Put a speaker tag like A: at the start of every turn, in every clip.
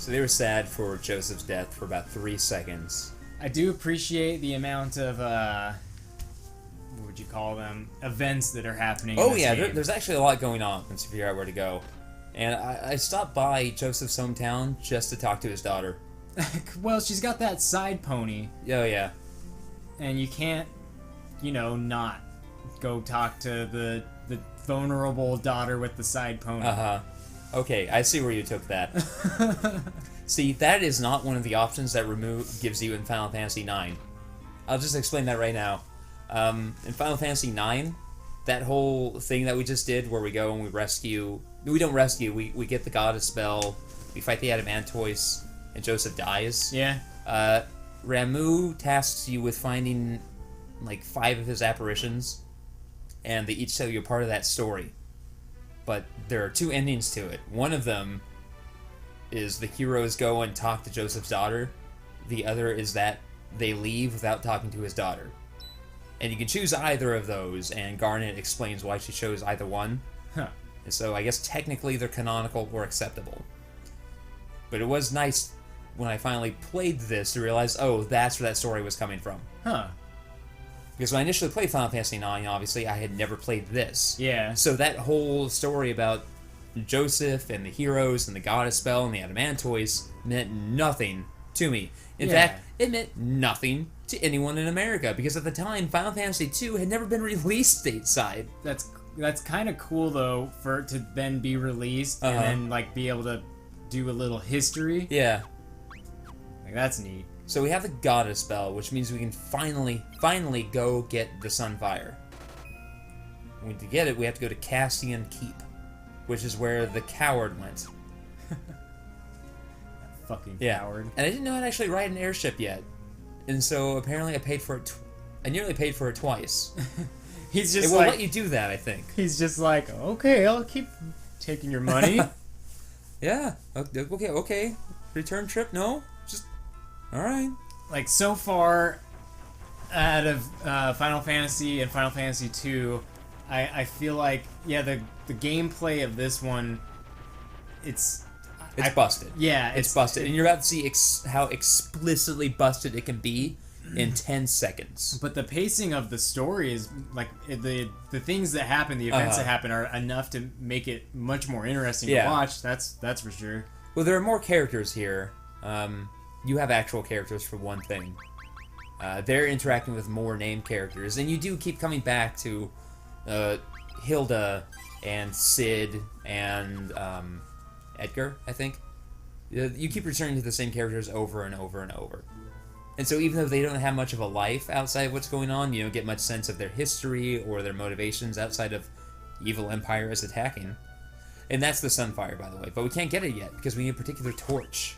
A: So they were sad for Joseph's death for about 3 seconds.
B: I do appreciate the amount of, what would you call them, events that are happening in this game.
A: There's actually a lot going on once you figure out where to go. And I stopped by Joseph's hometown just to talk to his daughter.
B: Well, she's got that side pony.
A: Oh, yeah.
B: And you can't, not go talk to the vulnerable daughter with the side pony.
A: Uh-huh. Okay, I see where you took that. See, that is not one of the options that gives you in Final Fantasy IX. I'll just explain that right now. In Final Fantasy IX, that whole thing that we just did where we go and we rescue... We don't rescue, we get the goddess spell, we fight the Adamantoise, and Joseph dies.
B: Yeah.
A: Ramuh tasks you with finding, 5 of his apparitions, and they each tell you a part of that story. But there are 2 endings to it. One of them is the heroes go and talk to Joseph's daughter. The other is that they leave without talking to his daughter. And you can choose either of those, and Garnet explains why she chose either one.
B: Huh.
A: And so I guess technically they're canonical or acceptable. But it was nice when I finally played this to realize, oh, that's where that story was coming from.
B: Huh.
A: Because when I initially played Final Fantasy IX, obviously, I had never played this.
B: Yeah.
A: So that whole story about Joseph and the heroes and the goddess spell and the Adamantoise meant nothing to me. In fact, it meant nothing to anyone in America, because at the time, Final Fantasy II had never been released stateside.
B: That's kind of cool, though, for it to then be released and then, be able to do a little history.
A: Yeah.
B: That's neat.
A: So we have the goddess spell, which means we can finally go get the Sunfire. And to get it, we have to go to Cassian Keep, which is where the coward went.
B: Fucking
A: Yeah.
B: coward.
A: And I didn't know how to actually ride an airship yet. And so apparently I paid for it. I nearly paid for it twice.
B: He's just
A: it will let you do that, I think.
B: He's just like, okay, I'll keep taking your money.
A: Yeah. Okay. Return trip? No? Just... Alright.
B: So far, out of Final Fantasy and Final Fantasy II, I feel like, the gameplay of this one, it's
A: busted.
B: Yeah,
A: it's busted. And you're about to see how explicitly busted it can be in 10 seconds.
B: But the pacing of the story is, the things that happen, the events that happen, are enough to make it much more interesting to watch. That's for sure.
A: Well, there are more characters here. You have actual characters, for one thing. They're interacting with more named characters. And you do keep coming back to Hilda and Sid and... Edgar, I think. You keep returning to the same characters over and over and over. And so even though they don't have much of a life outside of what's going on, you don't get much sense of their history or their motivations outside of evil empire is attacking. And that's the Sunfire, by the way. But we can't get it yet because we need a particular torch.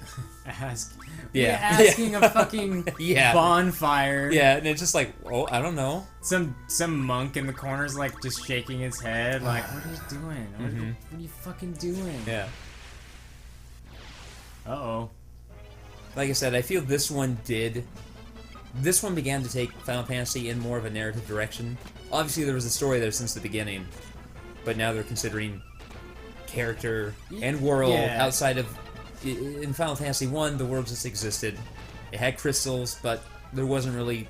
B: We're asking a fucking bonfire.
A: Yeah, and it's just like, I don't know.
B: Some monk in the corner's just shaking his head, what are you doing? What are you fucking doing?
A: Yeah.
B: Uh-oh.
A: Like I said, I feel this one began to take Final Fantasy in more of a narrative direction. Obviously, there was a story there since the beginning, but now they're considering character and world outside of... In Final Fantasy 1, the world just existed. It had crystals, but there wasn't really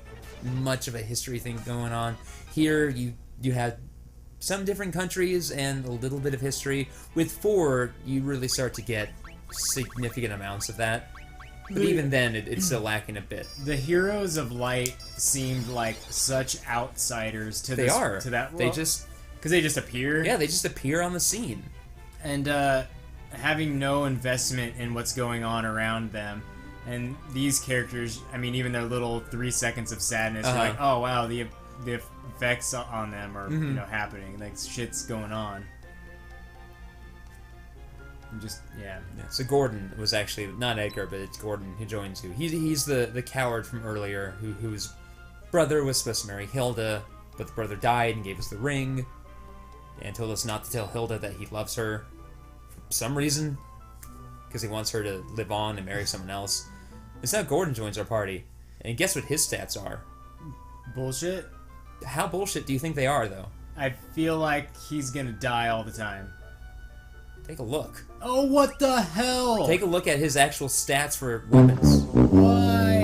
A: much of a history thing going on. Here, you had some different countries and a little bit of history. With 4, you really start to get significant amounts of that. But even then, it's still lacking a bit.
B: The Heroes of Light seemed like such outsiders to
A: that
B: world. Because they just appear.
A: Yeah, they just appear on the scene.
B: And having no investment in what's going on around them. And these characters, even their little 3 seconds of sadness, you're like, oh wow, the effects on them are happening. Shit's going on.
A: So Gordon was actually not Edgar, but it's Gordon who joins you. He's the coward from earlier whose brother was supposed to marry Hilda, but the brother died and gave us the ring, and told us not to tell Hilda that he loves her for some reason, because he wants her to live on and marry someone else. And so now Gordon joins our party, and guess what his stats are?
B: Bullshit.
A: How bullshit do you think they are, though?
B: I feel like he's gonna die all the time.
A: Take a look.
B: Oh, what the hell?
A: Take a look at his actual stats for weapons.
B: Why?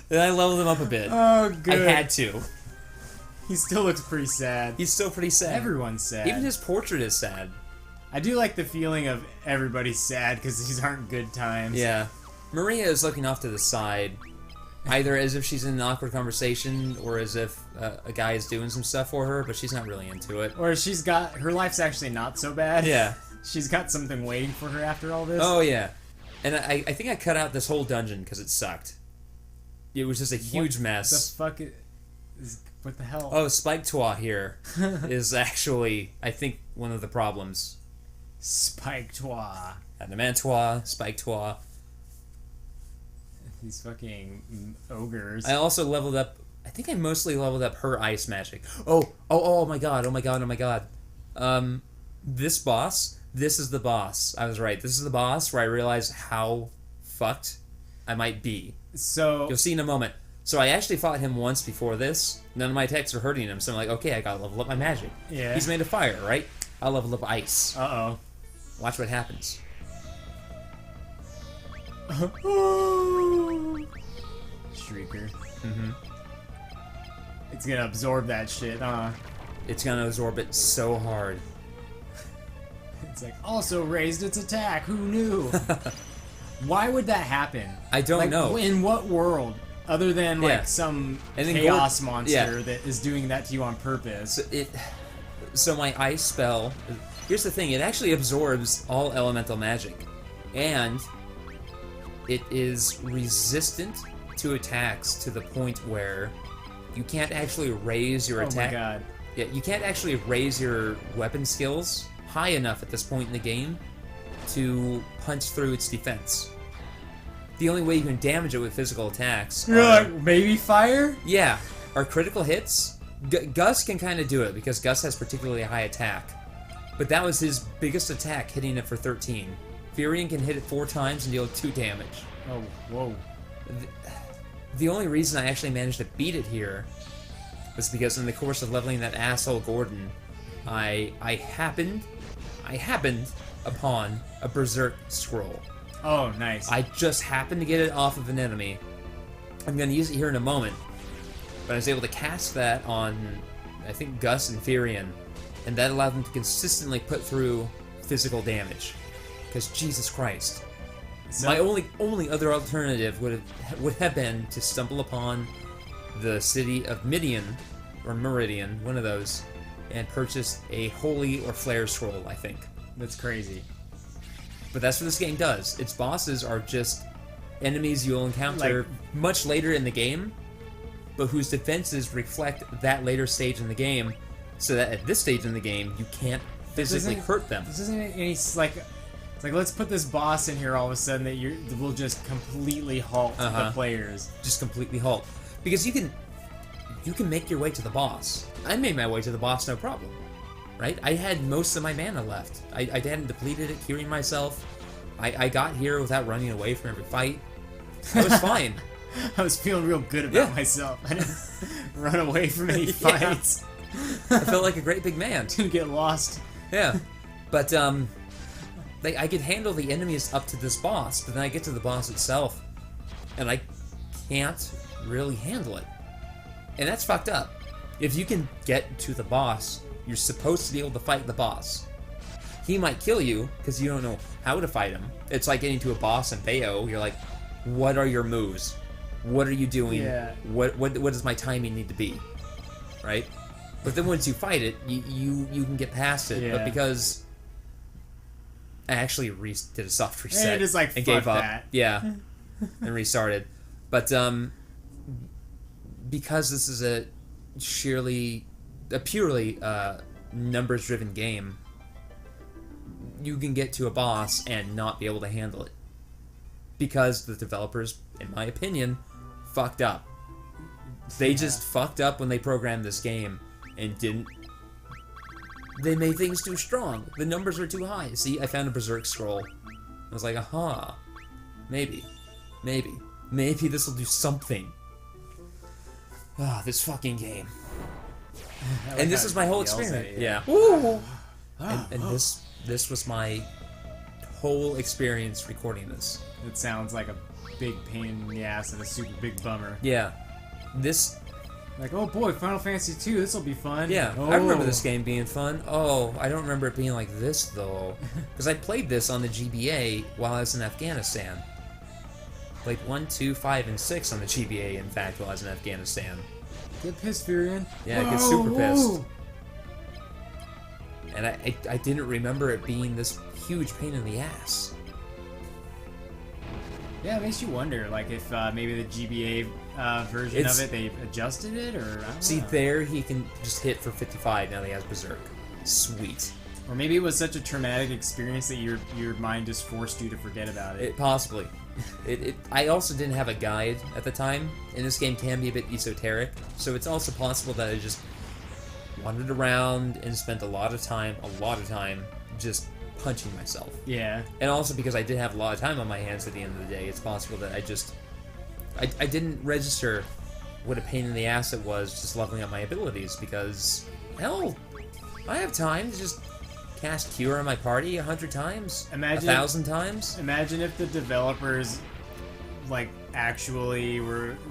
A: Then I leveled him up a bit.
B: Oh, good.
A: I had to.
B: He still looks pretty sad.
A: He's still pretty sad.
B: Everyone's sad.
A: Even his portrait is sad.
B: I do like the feeling of everybody's sad because these aren't good times.
A: Yeah. Maria is looking off to the side, either as if she's in an awkward conversation or as if a guy is doing some stuff for her, but she's not really into it.
B: Or she's got... Her life's actually not so bad.
A: Yeah.
B: She's got something waiting for her after all this.
A: Oh, yeah. And I think I cut out this whole dungeon because it sucked. It was just a huge mess.
B: The fuck is... What the hell?
A: Oh, Spike Twa here is actually, I think, one of the problems.
B: Spike Twa.
A: Adamantois, Spike Twa.
B: These fucking ogres.
A: I also leveled up, I think I mostly leveled up her ice magic. Oh my god. This boss, this is the boss. I was right. This is the boss where I realized how fucked I might be.
B: So...
A: You'll see in a moment. So I actually fought him once before this. None of my attacks are hurting him, so I'm like, okay, I gotta level up my magic.
B: Yeah.
A: He's made of fire, right? I'll level up ice.
B: Uh-oh.
A: Watch what happens.
B: Shrieker.
A: Mm-hmm.
B: It's gonna absorb that shit, huh?
A: It's gonna absorb it so hard.
B: It's like, also raised its attack, who knew? Why would that happen?
A: I don't know.
B: In what world? Other than, like, some chaos monster that is doing that to you on purpose.
A: So my ice spell... Here's the thing, it actually absorbs all elemental magic. And it is resistant to attacks to the point where you can't actually raise your attack...
B: Oh my god.
A: Yeah, you can't actually raise your weapon skills high enough at this point in the game to punch through its defense. The only way you can damage it with physical attacks
B: You're
A: are...
B: like, maybe fire?
A: Yeah, are critical hits. Gus can kind of do it because Gus has particularly high attack. But that was his biggest attack, hitting it for 13. Furion can hit it 4 times and deal 2 damage.
B: Oh, whoa.
A: The only reason I actually managed to beat it here was because in the course of leveling that asshole Gordon, I happened upon a Berserk scroll.
B: Oh, nice.
A: I just happened to get it off of an enemy. I'm going to use it here in a moment. But I was able to cast that on, I think, Gus and Furion. And that allowed them to consistently put through physical damage. Because Jesus Christ.
B: So,
A: My only other alternative would have been to stumble upon the city of Midian, or Meridian, one of those, and purchase a Holy or Flare scroll, I think.
B: that's crazy.
A: But that's what this game does. Its bosses are just enemies you'll encounter much later in the game, but whose defenses reflect that later stage in the game, so that at this stage in the game, you can't physically hurt them.
B: This isn't any, like... It's like, let's put this boss in here all of a sudden that will just completely halt the players.
A: Just completely halt. Because you can make your way to the boss. I made my way to the boss no problem. Right? I had most of my mana left. I hadn't depleted it, curing myself. I got here without running away from every fight. I was fine.
B: I was feeling real good about myself. I didn't run away from any fights.
A: I felt like a great big man.
B: Didn't get lost.
A: Yeah. But, I could handle the enemies up to this boss, but then I get to the boss itself, and I can't really handle it. And that's fucked up. If you can get to the boss, you're supposed to be able to fight the boss. He might kill you, because you don't know how to fight him. It's like getting to a boss in Bayo, you're like, what are your moves? What are you doing?
B: Yeah.
A: What does my timing need to be? Right? But then once you fight it, you can get past it.
B: Yeah.
A: But because I actually did a soft reset
B: and just like,
A: and
B: fuck
A: gave up.
B: that.
A: Yeah, and restarted. But because this is a purely numbers-driven game, you can get to a boss and not be able to handle it because the developers, in my opinion, fucked up. They just fucked up when they programmed this game and didn't. They made things too strong. The numbers are too high. See, I found a Berserk scroll. I was like, aha. Maybe this will do something. Ah, this fucking game.
B: like
A: And this
B: how
A: is my
B: he
A: whole
B: yells at
A: experience.
B: you.
A: Yeah. Woo! And this was my whole experience recording this.
B: It sounds like a big pain in the ass and a super big bummer.
A: Yeah. This...
B: Like, oh boy, Final Fantasy 2, this will be fun.
A: Yeah,
B: oh.
A: I remember this game being fun. Oh, I don't remember it being like this, though. Because I played this on the GBA while I was in Afghanistan. Played 1, 2, 5, and 6 on the GBA, in fact, while I was in Afghanistan.
B: Get pissed, Furion.
A: Yeah, I get super pissed. And I didn't remember it being this huge pain in the ass.
B: Yeah, it makes you wonder, like, if maybe the GBA version of it, they've adjusted it, or I don't
A: See,
B: know.
A: there he can just hit for 55, now he has Berserk. Sweet.
B: Or maybe it was such a traumatic experience that your mind just forced you to forget about it.
A: Possibly. I also didn't have a guide at the time, and this game can be a bit esoteric, so it's also possible that I just wandered around and spent a lot of time, just punching myself.
B: Yeah.
A: And also because I did have a lot of time on my hands at the end of the day, it's possible that I didn't register what a pain in the ass it was just leveling up my abilities, because, hell, I have time to just cast Cure on my party 100 times,
B: Imagine
A: 1,000 times.
B: Imagine if the developers, like, actually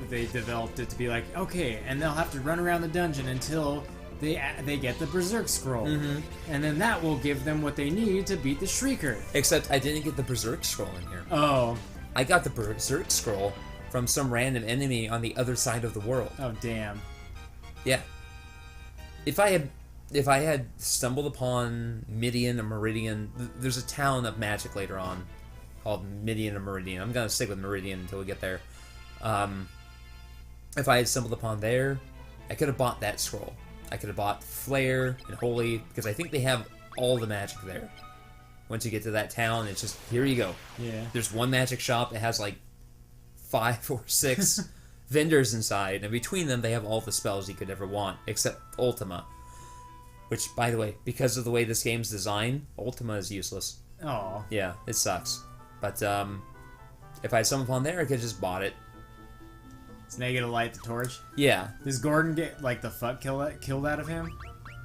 B: they developed it to be like, okay, and they'll have to run around the dungeon until they get the Berserk Scroll.
A: Mm-hmm.
B: And then that will give them what they need to beat the Shrieker.
A: Except I didn't get the Berserk Scroll in here.
B: Oh.
A: I got the Berserk Scroll from some random enemy on the other side of the world.
B: Oh, damn.
A: Yeah. If I had stumbled upon Midian or Meridian, there's a town of magic later on called Midian or Meridian. I'm gonna stick with Meridian until we get there. If I had stumbled upon there, I could have bought that scroll. I could have bought Flare and Holy, because I think they have all the magic there. Once you get to that town, it's just, here you go.
B: Yeah.
A: There's one magic shop that has like 5 or 6 vendors inside, and between them they have all the spells you could ever want, except Ultima. Which, by the way, because of the way this game's designed, Ultima is useless.
B: Oh.
A: Yeah, it sucks. But, if I had someone upon there, I could have just bought it.
B: So now you get to light the torch.
A: Yeah.
B: Does Gordon get, like, the fuck killed out of him?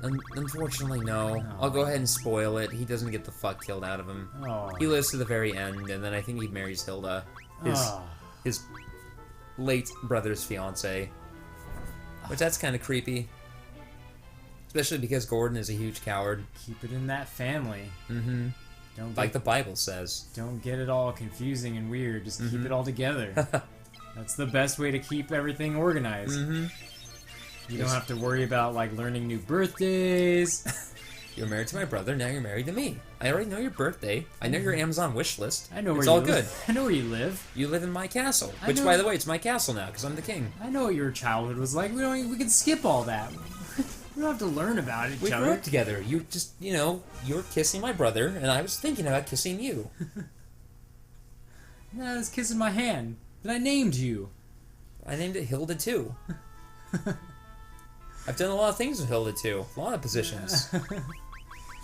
A: Unfortunately, no.
B: Oh.
A: I'll go ahead and spoil it. He doesn't get the fuck killed out of him.
B: Oh.
A: He lives to the very end, and then I think he marries Hilda,
B: Oh.
A: his late brother's fiance. Which, that's kind of creepy. Especially because Gordon is a huge coward.
B: Keep it in that family.
A: Mm-hmm.
B: Don't
A: Like the Bible says.
B: Don't get it all confusing and weird. Just keep
A: Mhm.
B: it all together. That's the best way to keep everything organized.
A: Mm-hmm.
B: You don't have to worry about, like, learning new birthdays.
A: You're married to my brother, now you're married to me. I already know your birthday. I know your Amazon wish list.
B: I know where
A: it's
B: you
A: all
B: live.
A: good.
B: I know where you live.
A: You live in my castle.
B: I
A: Which,
B: know-
A: by the way, it's my castle now, because I'm the king.
B: I know what your childhood was like. We can skip all that. We don't have to learn about each
A: We grew
B: other.
A: up together. You just, you were kissing my brother, and I was thinking about kissing you.
B: Nah, I was kissing my hand. But I named you.
A: I named it Hilda too. I've done a lot of things with Hilda too. A lot of positions.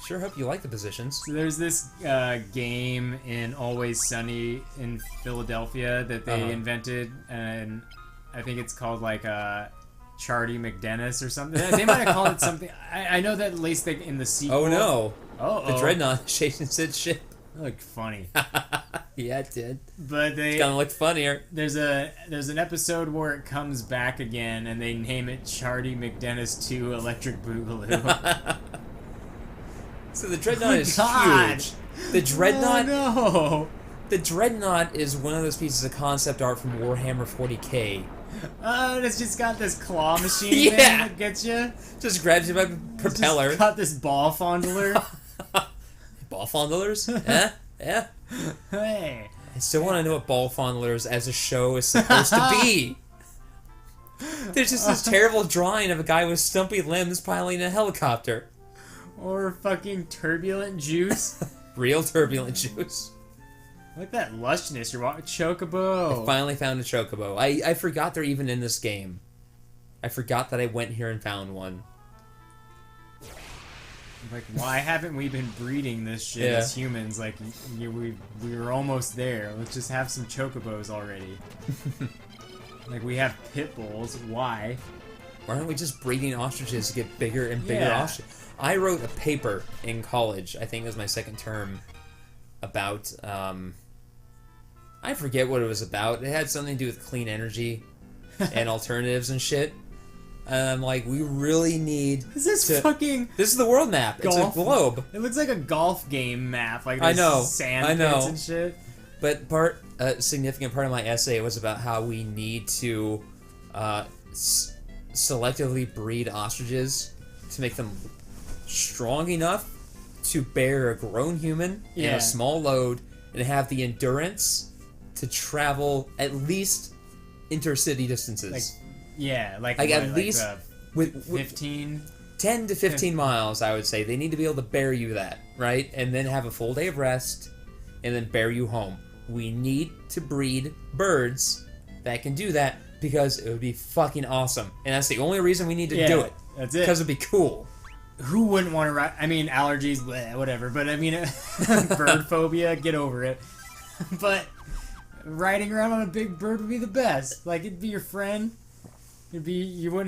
A: Sure hope you like the positions.
B: So there's this game in Always Sunny in Philadelphia that they invented, and I think it's called like Charlie McDennis or something. They might have called it something. I know that at least in the sequel.
A: Oh no!
B: Oh,
A: The Dreadnought shaking its ship.
B: That looked funny.
A: Yeah, it did.
B: But
A: It's gonna look funnier.
B: there's an episode where it comes back again, and they name it Charlie McDennis 2 Electric Boogaloo.
A: So the Dreadnought is
B: God.
A: huge. The Dreadnought.
B: Oh, no.
A: The Dreadnought is one of those pieces of concept art from Warhammer 40k.
B: It's just got this claw machine
A: Yeah.
B: thing that gets you.
A: Just grabs you by the
B: It's
A: propeller.
B: just got this ball fondler.
A: Ball fondlers? Eh? Yeah.
B: Hey.
A: I still want to know what ball fondlers as a show is supposed to be. There's just this terrible drawing of a guy with stumpy limbs piloting a helicopter.
B: Or fucking turbulent juice.
A: Real turbulent juice.
B: Like that lushness you're watching. Chocobo.
A: I finally found a chocobo. I forgot they're even in this game. I forgot that I went here and found one.
B: Like, why haven't we been breeding this shit
A: Yeah.
B: as humans? Like, we were almost there. Let's just have some chocobos already. Like, we have pit bulls. Why?
A: why aren't we just breeding ostriches to get bigger and bigger
B: Yeah.
A: ostriches? I wrote a paper in college, I think it was my second term, about, I forget what it was about. It had something to do with clean energy and alternatives and shit. And I'm like, we really need
B: Is this
A: to...
B: fucking
A: This is the world map.
B: golf?
A: It's a globe.
B: It looks like a golf game map. Like
A: I
B: there's
A: know,
B: sand
A: I know.
B: pits and shit.
A: But a significant part of my essay was about how we need to selectively breed ostriches to make them strong enough to bear a grown human in
B: Yeah.
A: a small load and have the endurance to travel at least intercity distances.
B: Like
A: Like,
B: what,
A: at least with
B: 15.
A: 10 to 15 miles, I would say. They need to be able to bear you that, right? And then have a full day of rest and then bear you home. We need to breed birds that can do that because it would be fucking awesome. And that's the only reason we need to do it.
B: That's it.
A: Because it'd be cool.
B: Who wouldn't want to ride? I mean, allergies, bleh, whatever. But I mean, bird phobia, get over it. But riding around on a big bird would be the best. Like, it'd be your friend. You would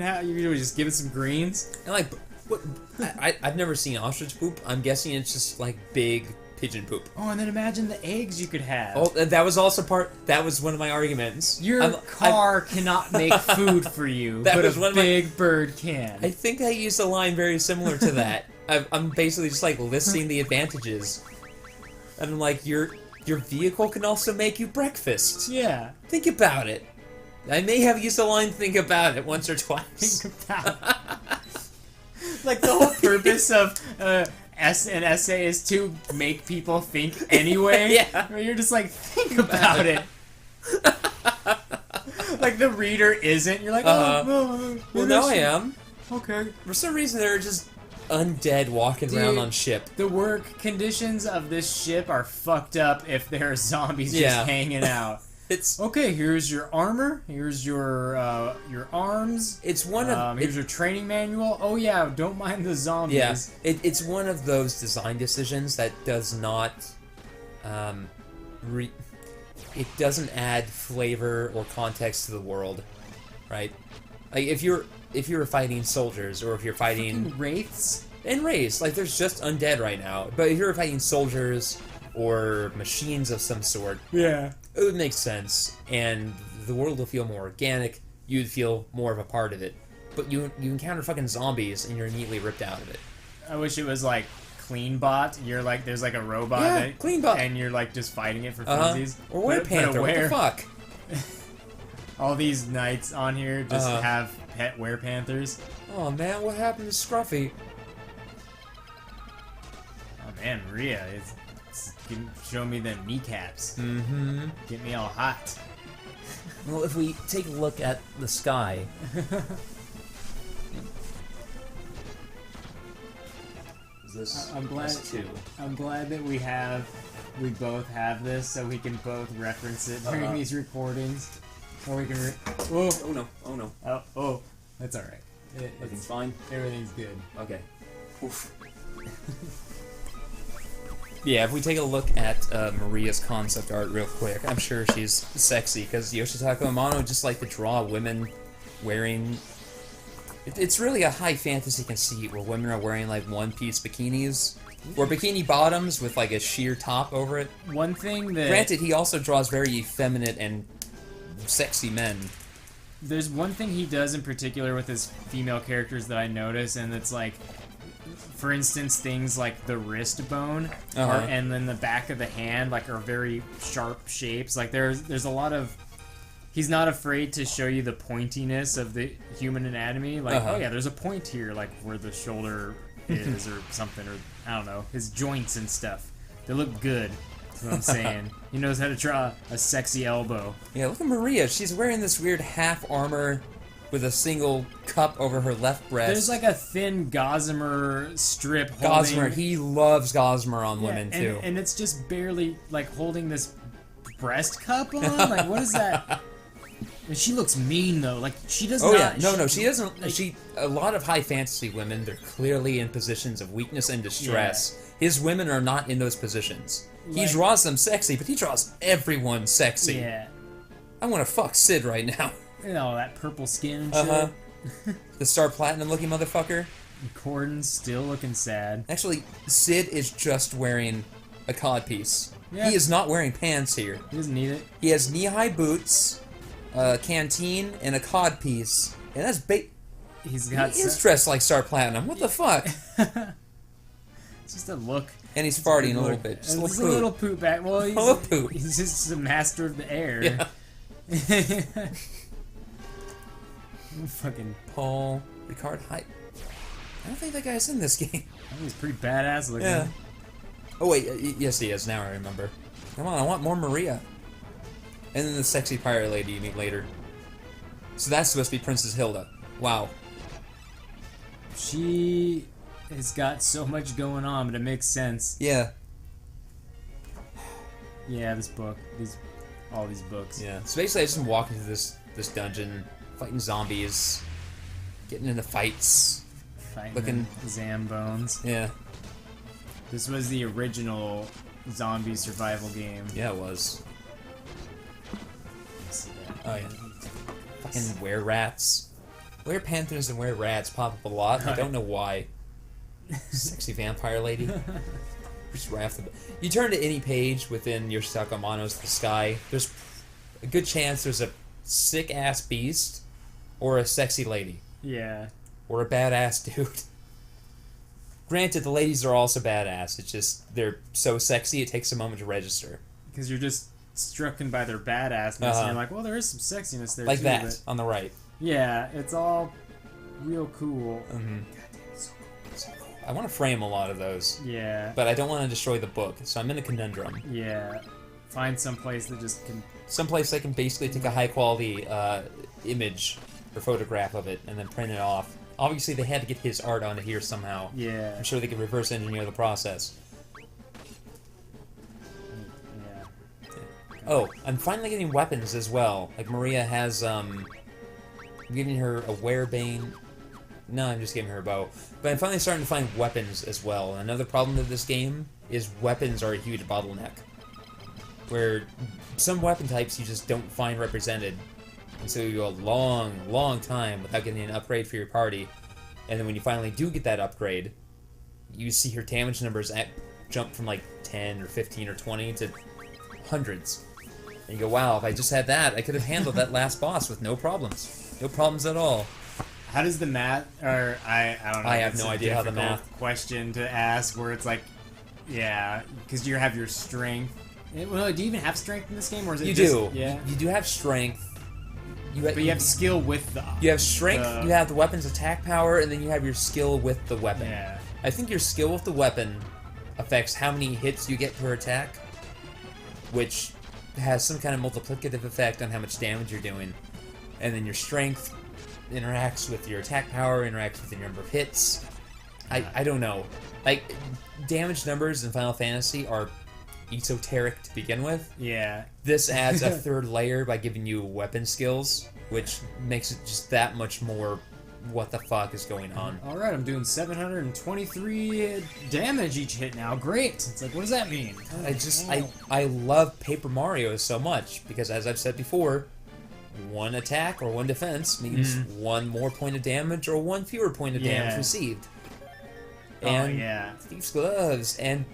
B: just give it some greens.
A: And like, what? I've never seen ostrich poop. I'm guessing it's just like big pigeon poop.
B: Oh, and then imagine the eggs you could have.
A: Oh, that was also that was one of my arguments.
B: Your car cannot make food for you,
A: That
B: but
A: was
B: a
A: one of my-
B: big bird can.
A: I think I used a line very similar to that. I'm basically just like listing the advantages. And I'm like, your vehicle can also make you breakfast.
B: Yeah.
A: Think about it. I may have used the line "think about it" once or twice.
B: Think about it. Like, the whole purpose of an essay is to make people think anyway.
A: Yeah.
B: Where you're just like, think about it. Like, the reader isn't. You're like,
A: Well, now I am.
B: Okay.
A: For some reason, they're just undead walking around
B: Dude,
A: on ship.
B: The work conditions of this ship are fucked up if there are zombies
A: Yeah.
B: just hanging out.
A: It's
B: Okay, here's your armor. Here's your arms.
A: one of
B: Here's your training manual. Oh yeah, don't mind the zombies.
A: yeah. It's one of those design decisions that does not, it doesn't add flavor or context to the world, right? Like if you're fighting soldiers or if you're fighting
B: Fucking wraiths.
A: in race, like there's just undead right now. But if you're fighting soldiers or machines of some sort,
B: Yeah.
A: it would make sense, and the world will feel more organic. You'd feel more of a part of it. But you encounter fucking zombies, and you're immediately ripped out of it.
B: I wish it was like Cleanbot. You're like, there's like a robot.
A: Yeah,
B: that,
A: Cleanbot.
B: And you're like just fighting it for
A: Uh-huh.
B: funsies.
A: Or Were Panther, what the fuck?
B: All these knights on here just
A: Uh-huh.
B: have pet were panthers.
A: Oh man, what happened to Scruffy?
B: Oh man, Maria, show me the kneecaps.
A: Mm-hmm.
B: Get me all hot.
A: Well, if we take a look at the sky... Is this
B: I'm glad.
A: S2?
B: I'm glad that we both have this, so we can both reference it during
A: Uh-huh.
B: these recordings, or we can. Whoa!
A: Oh no, oh no.
B: Oh, that's all right.
A: Everything's fine?
B: Everything's good.
A: Okay. Oof. Yeah, if we take a look at Maria's concept art real quick, I'm sure she's sexy, because Yoshitaka Amano just like to draw women wearing... It's really a high fantasy conceit where women are wearing like one-piece bikinis, or bikini bottoms with like a sheer top over it.
B: One thing that
A: Granted, he also draws very effeminate and sexy men.
B: there's one thing he does in particular with his female characters that I notice, and it's like, for instance, things like the wrist bone,
A: Uh-huh.
B: and then the back of the hand, like, are very sharp shapes. Like, there's a lot of. He's not afraid to show you the pointiness of the human anatomy. Like,
A: Uh-huh.
B: oh yeah, there's a point here, like where the shoulder is, or something, or I don't know, his joints and stuff. They look good. That's what I'm saying. He knows how to draw a sexy elbow.
A: Yeah, look at Maria. She's wearing this weird half armor with a single cup over her left breast.
B: There's like a thin gossamer strip holding...
A: Gossamer. He loves Gossamer on
B: Yeah,
A: women, too.
B: And it's just barely, like, holding this breast cup on? Like, what is that? And she looks mean, though. Like, she does
A: Oh,
B: not...
A: yeah. No, she doesn't...
B: like-
A: A lot of high fantasy women, they're clearly in positions of weakness and distress. His women are not in those positions. He
B: Like-
A: draws them sexy, but he draws everyone sexy.
B: Yeah.
A: I want to fuck Sid right now.
B: You know, that purple skin and
A: Uh-huh.
B: shit.
A: The Star Platinum looking motherfucker.
B: Gordon's still looking sad.
A: Actually, Sid is just wearing a codpiece.
B: Yeah.
A: He is not wearing pants here.
B: He doesn't need it.
A: He has knee-high boots, a canteen, and a codpiece. And that's
B: He's got.
A: He is dressed like Star Platinum. What the fuck?
B: It's just a look.
A: And he's farting a little bit. Just
B: It's a little poop back. Well,
A: poop.
B: He's just a master of the air.
A: Yeah.
B: Fucking
A: Paul Ricard Hype. I don't think that guy's in this game.
B: he's pretty badass looking.
A: Yeah. Oh wait, yes he is. Now I remember. Come on, I want more Maria. And then the sexy pirate lady you meet later. So that's supposed to be Princess Hilda. Wow.
B: She has got so much going on, but it makes sense.
A: Yeah.
B: Yeah, this book, all these books.
A: Yeah. So basically, I just walk into this dungeon, fighting zombies, getting into fights.
B: Fighting
A: Looking-
B: Zambones.
A: Yeah.
B: This was the original zombie survival game.
A: Yeah, it was.
B: Let's see that.
A: Oh, yeah. Fucking were-rats. Were-panthers and were-rats pop up a lot. I don't know why. Sexy vampire lady. Just right off the... You turn to any page within your Monos to the Sky, there's a good chance there's a sick-ass beast or a sexy lady.
B: Yeah.
A: Or a badass dude. Granted, the ladies are also badass. It's just they're so sexy it takes a moment to register.
B: Because you're just strucken by their badassness, and you're like, well, there is some sexiness there
A: Like
B: too.
A: that,
B: But
A: on the right.
B: yeah, it's all real cool.
A: Mm-hmm. I want to frame a lot of those,
B: Yeah.
A: but I don't want to destroy the book, so I'm in a conundrum.
B: Yeah. Find some place that just can.
A: Someplace I can basically take a high-quality image or photograph of it and then print it off. Obviously, they had to get his art onto here somehow.
B: Yeah.
A: I'm sure they could reverse engineer the process.
B: Yeah.
A: Oh, I'm finally getting weapons as well. Like, Maria has, I'm giving her a werebane. No, I'm just giving her a bow. But I'm finally starting to find weapons as well. Another problem with this game is weapons are a huge bottleneck. Where some weapon types you just don't find represented. And so you go a long, long time without getting an upgrade for your party. And then when you finally do get that upgrade, you see her damage numbers jump from like 10 or 15 or 20 to hundreds. And you go, wow, if I just had that, I could have handled that last boss with no problems. No problems at all.
B: How does the math, or I don't know.
A: I have
B: it's
A: no
B: a
A: idea how the
B: difficult
A: math-
B: question to ask, where it's like, yeah, because you have your strength. Well, do you even have strength in this game, or is it
A: You
B: just,
A: do.
B: Yeah.
A: You do have strength.
B: But you have skill with the.
A: You have strength, you have the weapon's attack power, and then you have your skill with the weapon.
B: Yeah.
A: I think your skill with the weapon affects how many hits you get per attack, which has some kind of multiplicative effect on how much damage you're doing. And then your strength interacts with your attack power, interacts with the number of hits. I don't know. Like, damage numbers in Final Fantasy are esoteric to begin with.
B: Yeah.
A: This adds a third layer by giving you weapon skills, which makes it just that much more what the fuck is going on.
B: Alright, I'm doing 723 damage each hit now. Great! It's like, what does that mean?
A: I love Paper Mario so much, because as I've said before, one attack or one defense means one more point of damage or one fewer point of damage received. And
B: yeah.
A: Thief's Gloves, and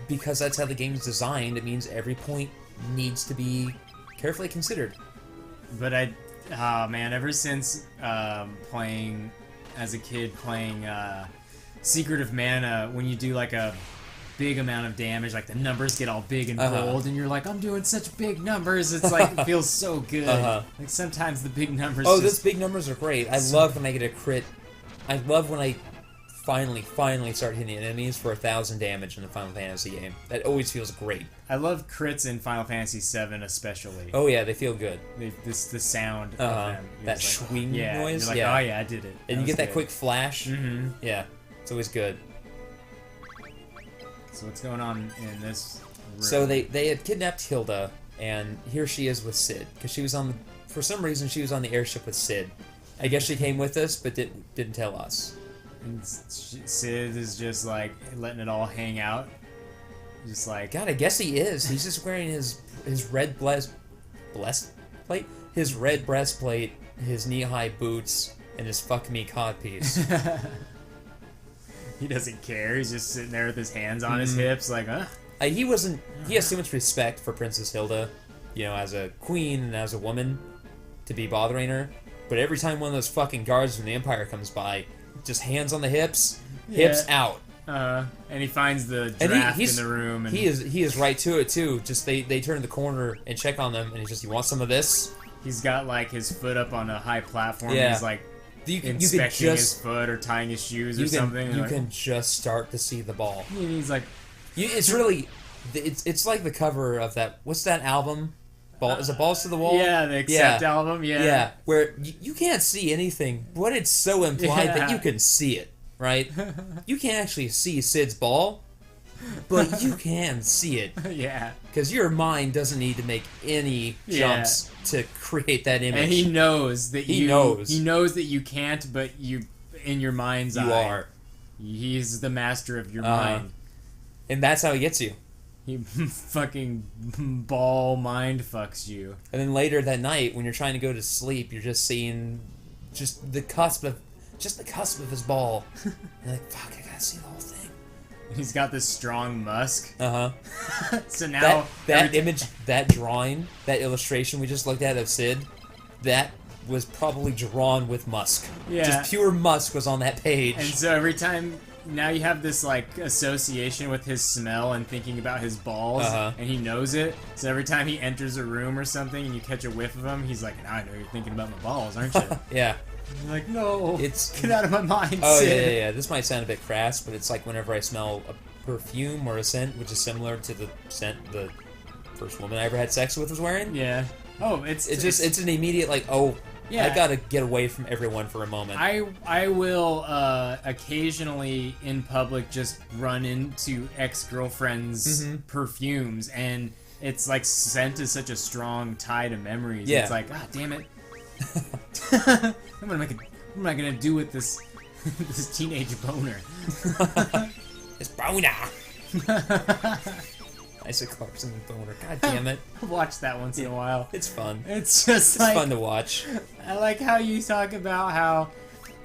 A: because that's how the game's designed, it means every point needs to be carefully considered.
B: But oh man, ever since playing as a kid, playing Secret of Mana, when you do like a big amount of damage, like the numbers get all big and bold, and you're like, I'm doing such big numbers. It's like it feels so good. Like sometimes the big numbers.
A: Oh,
B: just,
A: those big numbers are great. I love when I get a crit. I love when I finally start hitting enemies for 1,000 damage in the Final Fantasy game. That always feels great.
B: I love crits in Final Fantasy VII especially.
A: Oh yeah, they feel good.
B: The sound of them. You're
A: That
B: just like,
A: swing noise.
B: You're like,
A: yeah.
B: oh yeah, I did it.
A: And you
B: was
A: get that
B: good.
A: quick flash.
B: Mm-hmm.
A: Yeah, it's always good.
B: So what's going on in this room?
A: So they had kidnapped Hilda, and here she is with Sid, because she was on. For some reason, she was on the airship with Sid. I guess she came with us, but didn't tell us.
B: And Sid is just like letting it all hang out. Just like,
A: God, I guess he is. He's just wearing his red breastplate, his red breastplate, his knee-high boots, and his fuck me codpiece.
B: He doesn't care. He's just sitting there with his hands on his hips, like, huh?
A: He has too much respect for Princess Hilda, as a queen and as a woman, to be bothering her. But every time one of those fucking guards from the Empire comes by, just hands on the hips, hips out.
B: And he finds the draft in the room. And
A: he is right to it too. Just they turn the corner and check on them, and he's just, you want some of this?
B: He's got like his foot up on a high platform.
A: Yeah.
B: And he's like inspecting his foot or tying his shoes or something.
A: You can just start to see the ball.
B: And he's like,
A: it's really, it's like the cover of that. What's that album? Is it Balls to the Wall?
B: Yeah, the Accept album.
A: Yeah, where you can't see anything, but it's so implied that you can see it, right? You can't actually see Sid's ball, but you can see it.
B: Yeah.
A: Because your mind doesn't need to make any jumps to create that image.
B: And he knows that
A: he knows
B: that you can't, but you, in your mind's eye,
A: you are.
B: He's the master of your mind.
A: And that's how he gets you.
B: He fucking ball mind fucks you.
A: And then later that night, when you're trying to go to sleep, you're just seeing the cusp of his ball. You're like, fuck, I gotta see the whole thing.
B: He's got this strong musk. So
A: now that image, that drawing, that illustration we just looked at of Sid, that was probably drawn with musk.
B: Yeah.
A: Just pure musk was on that page.
B: And so every time, now you have this like association with his smell and thinking about his balls, and he knows it. So every time he enters a room or something and you catch a whiff of him, he's like, now I know you're thinking about my balls, aren't you?
A: Yeah.
B: And you're like, no, get out of my mind,
A: Oh,
B: Sid.
A: yeah. This might sound a bit crass, but it's like whenever I smell a perfume or a scent, which is similar to the scent the first woman I ever had sex with was wearing.
B: Yeah. Oh, it's
A: an immediate like, oh,
B: yeah.
A: I gotta get away from everyone for a moment.
B: I will occasionally in public just run into ex-girlfriends' perfumes, and it's like scent is such a strong tie to memories.
A: Yeah.
B: It's like, ah, damn it. What am I gonna do with this this teenage boner?
A: It's boner. Isaac Clarkson boner. God damn it.
B: I watch that once in a while.
A: It's fun.
B: It's just like,
A: fun to watch.
B: I like how you talk about how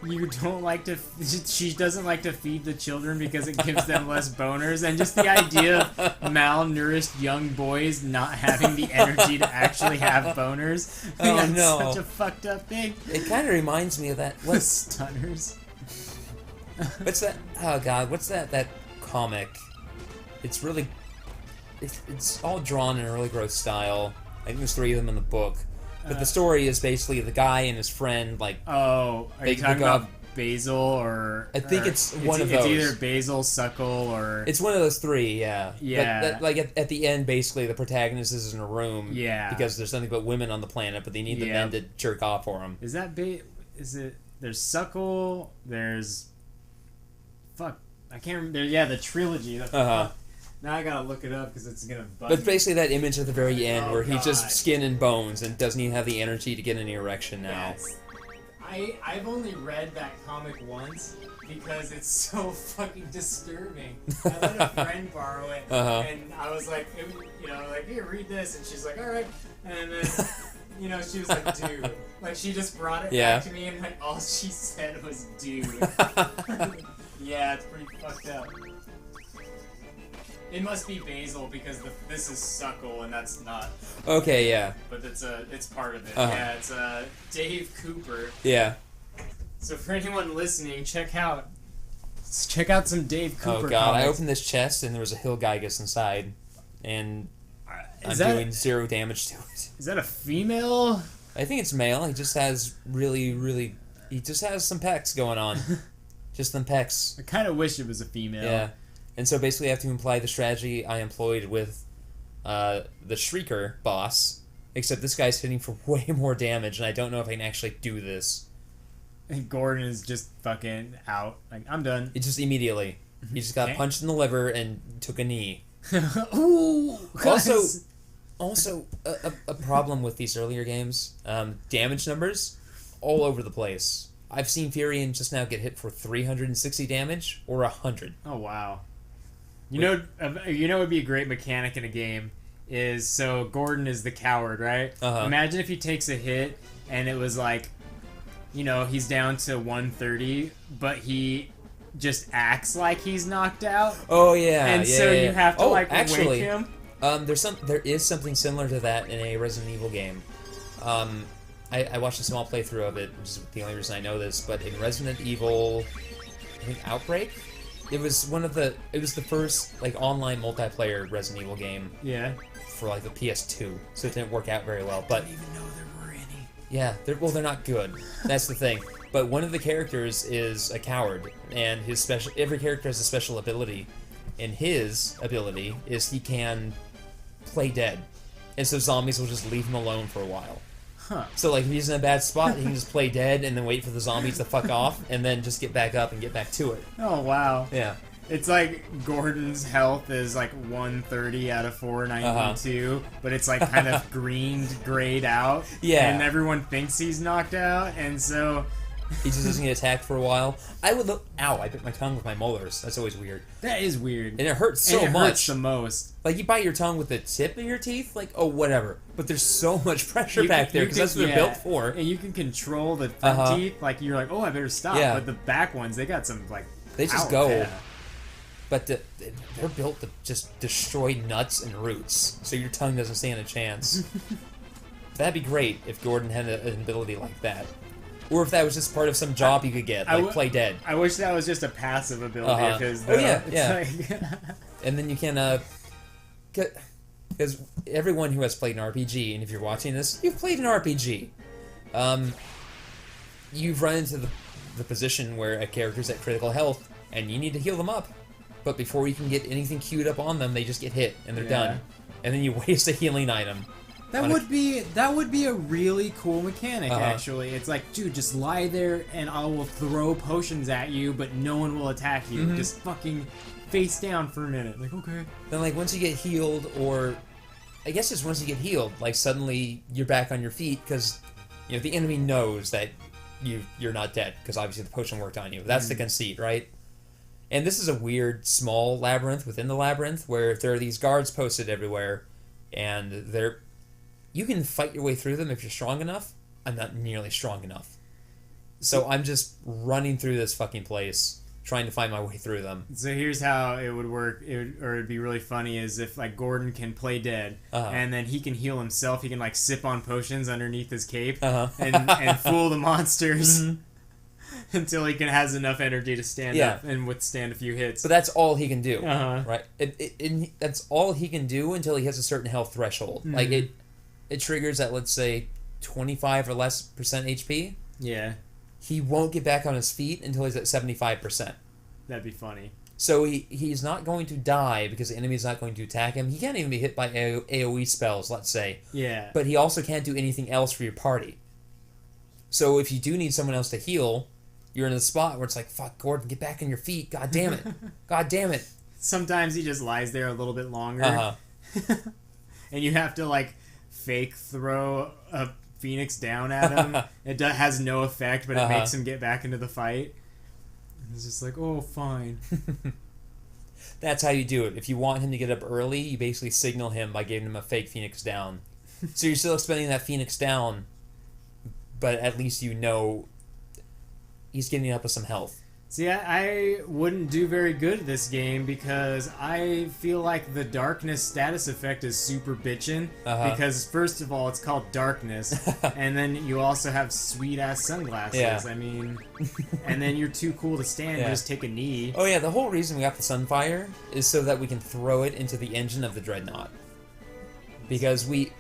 B: you don't like to. She doesn't like to feed the children because it gives them less boners, and just the idea of malnourished young boys not having the energy to actually have boners. That's such a fucked up thing.
A: It kind of reminds me of that.
B: What stunners?
A: What's that? Oh god, what's that comic? It's really. It's all drawn in a really gross style. I think there's 3 of them in the book. But the story is basically the guy and his friend, like...
B: Oh, are you talking about Basil or...
A: I think it's one of those.
B: It's either Basil, Suckle, or...
A: It's one of those 3, yeah.
B: Yeah.
A: But at the end, basically, the protagonist is in a room.
B: Yeah.
A: Because there's nothing but women on the planet, but they need the men to jerk off for them.
B: Is that... There's Suckle, there's... Fuck. I can't remember. Yeah, the trilogy. Now I gotta look it up because it's gonna bug
A: But basically that image at the very end where he's just
B: God.
A: skin and bones and doesn't even have the energy to get any erection now.
B: Yes. I've only read that comic once because it's so fucking disturbing. I let a friend borrow it, and I was like, here, read this, and she's like, all right, and then, she was like, dude, like she just brought it back to me, and like all she said was, dude. Yeah, it's pretty fucked up. It must be Basil because this is Suckle and that's not.
A: Okay, yeah.
B: But it's part of it. Yeah, it's Dave Cooper.
A: Yeah.
B: So for anyone listening, check out some Dave Cooper.
A: Oh god,
B: comics.
A: I opened this chest and there was a Hilgaigus inside, and I'm doing 0 damage to it.
B: Is that a female?
A: I think it's male. He just has he just has some pecs going on. Just some pecs.
B: I kind of wish it was a female.
A: Yeah. And so basically I have to imply the strategy I employed with the Shrieker boss, except this guy's hitting for way more damage, and I don't know if I can actually do this.
B: And Gordon is just fucking out. Like, I'm done.
A: It just immediately. He just got punched in the liver and took a knee.
B: Ooh!
A: Also, a problem with these earlier games, damage numbers, all over the place. I've seen Furion just now get hit for 360 damage or 100.
B: Oh, wow. You know what would be a great mechanic in a game is, so Gordon is the coward, right? Imagine if he takes a hit and it was like he's down to 130, but he just acts like he's knocked out.
A: Oh yeah,
B: and so you have to wake him.
A: There is something similar to that in a Resident Evil game. I watched a small playthrough of it, which is the only reason I know this. But in Resident Evil, I think Outbreak, it was the first like online multiplayer Resident Evil game.
B: Yeah.
A: For like the PS2, so it didn't work out very well. But
B: I didn't even know there were any.
A: Yeah, they're not good. That's the thing. But one of the characters is a coward, and every character has a special ability, and his ability is he can play dead, and so zombies will just leave him alone for a while.
B: Huh.
A: So like if he's in a bad spot, he can just play dead and then wait for the zombies to fuck off, and then just get back up and get back to it.
B: Oh wow.
A: Yeah.
B: It's like Gordon's health is like 130 out of 492, but it's like kind of grayed out.
A: Yeah.
B: And everyone thinks he's knocked out, and so
A: he just doesn't get attacked for a while. Ow, I bit my tongue with my molars. That's always weird.
B: That is weird.
A: And it hurts so much.
B: It hurts the most.
A: Like, you bite your tongue with the tip of your teeth, like, oh, whatever. But there's so much pressure back there, because that's what they're built for.
B: And you can control the front teeth, like, you're like, oh, I better stop.
A: Yeah.
B: But the back ones, they got some, like,
A: they just go.
B: Yeah.
A: But they're built to just destroy nuts and roots, so your tongue doesn't stand a chance. That'd be great if Gordon had an ability like that. Or if that was just part of some job you could get, like play dead.
B: I wish that was just a passive ability, because
A: Like, and then you can, because everyone who has played an RPG, and if you're watching this, you've played an RPG. You've run into the position where a character's at critical health, and you need to heal them up. But before you can get anything queued up on them, they just get hit, and they're done. And then you waste a healing item.
B: That would be a really cool mechanic, actually. It's like, dude, just lie there and I will throw potions at you, but no one will attack you. Just fucking face down for a minute. Like, okay.
A: Then, like, once you get healed, or I guess it's once you get healed, like, suddenly you're back on your feet, because, the enemy knows that you're not dead, because obviously the potion worked on you. That's the conceit, right? And this is a weird, small labyrinth within the labyrinth, where there are these guards posted everywhere, and you can fight your way through them if you're strong enough. I'm not nearly strong enough. So I'm just running through this fucking place, trying to find my way through them.
B: So here's how it would work, it'd be really funny, is if, like, Gordon can play dead, and then he can heal himself, he can, like, sip on potions underneath his cape, and fool the monsters. Until he has enough energy to stand up and withstand a few hits.
A: But that's all he can do, right? That's all he can do until he has a certain health threshold. Like, it triggers at, let's say, 25 or less percent HP.
B: Yeah.
A: He won't get back on his feet until he's at 75%.
B: That'd be funny.
A: So he's not going to die because the enemy's not going to attack him. He can't even be hit by AoE spells, let's say.
B: Yeah.
A: But he also can't do anything else for your party. So if you do need someone else to heal, you're in a spot where it's like, fuck, Gordon, get back on your feet. God damn it. God damn it.
B: Sometimes he just lies there a little bit longer. And you have to, like, fake throw a phoenix down at him. It has no effect, but it makes him get back into the fight. And it's just like, oh, fine.
A: That's how you do it. If you want him to get up early, you basically signal him by giving him a fake phoenix down. So you're still expending that phoenix down, but at least he's getting up with some health.
B: See, I wouldn't do very good at this game because I feel like the darkness status effect is super bitchin'. Because, first of all, it's called darkness, and then you also have sweet-ass sunglasses.
A: Yeah.
B: I mean, and then you're too cool to stand and just take a knee.
A: Oh, yeah, the whole reason we got the Sunfire is so that we can throw it into the engine of the Dreadnought. Because we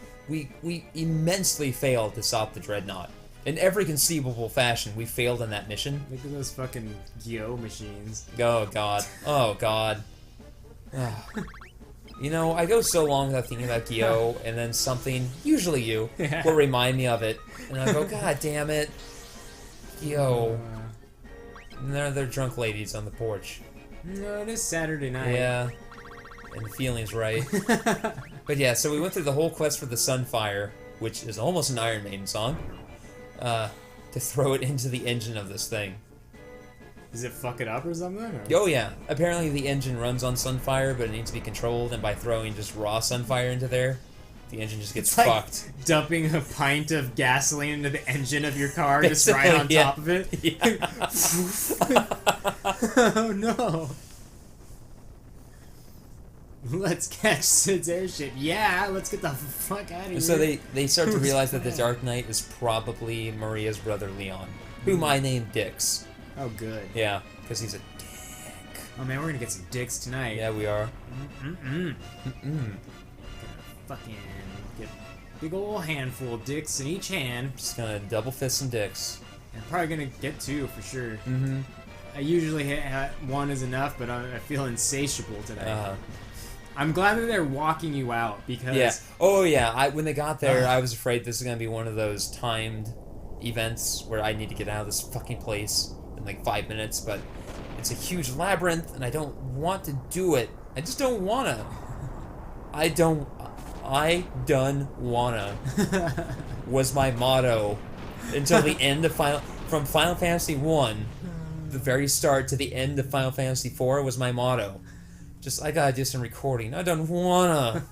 A: immensely failed to stop the Dreadnought. In every conceivable fashion, we failed in that mission.
B: Look at those fucking Gyo machines.
A: Oh, God. Oh, God. I go so long without thinking about Gyo, and then something, usually you, will remind me of it. And I go, God damn it. Gyo. And they're drunk ladies on the porch.
B: No, it is Saturday night.
A: Yeah. And the feeling's right. But yeah, so we went through the whole quest for the Sunfire, which is almost an Iron Maiden song. To throw it into the engine of this thing.
B: Does it fuck it up or something? Or?
A: Oh yeah. Apparently the engine runs on Sunfire, but it needs to be controlled, and by throwing just raw Sunfire into there, The engine just gets
B: It's like
A: fucked.
B: dumping a pint of gasoline into the engine of your car, just right
A: Basically,
B: on
A: yeah.
B: top of it.
A: Yeah.
B: Oh no. Let's catch Sid's airship. Yeah, let's get the fuck out of here.
A: And so they start to realize that the Dark Knight is probably Maria's brother Leon, whom I named Dix.
B: Oh, good.
A: Yeah, because he's a dick.
B: Oh man, we're gonna get some dicks tonight.
A: Yeah, we are.
B: Mm-mm.
A: Mm-mm.
B: Fucking get a big ol' handful of dicks in each hand.
A: Just gonna double fist some dicks.
B: I'm probably gonna get 2 for sure.
A: Mm-hmm.
B: I usually hit 1 is enough, but I feel insatiable today.
A: Uh-huh.
B: I'm glad that they're walking you out because
A: Yeah. Oh yeah. When they got there, I was afraid this is gonna be one of those timed events where I need to get out of this fucking place in like 5 minutes, but it's a huge labyrinth, and I don't want to do it. I just don't wanna. I done wanna was my motto until the end of from Final Fantasy 1, the very start to the end of Final Fantasy 4 was my motto. Just, I gotta do some recording. I don't wanna.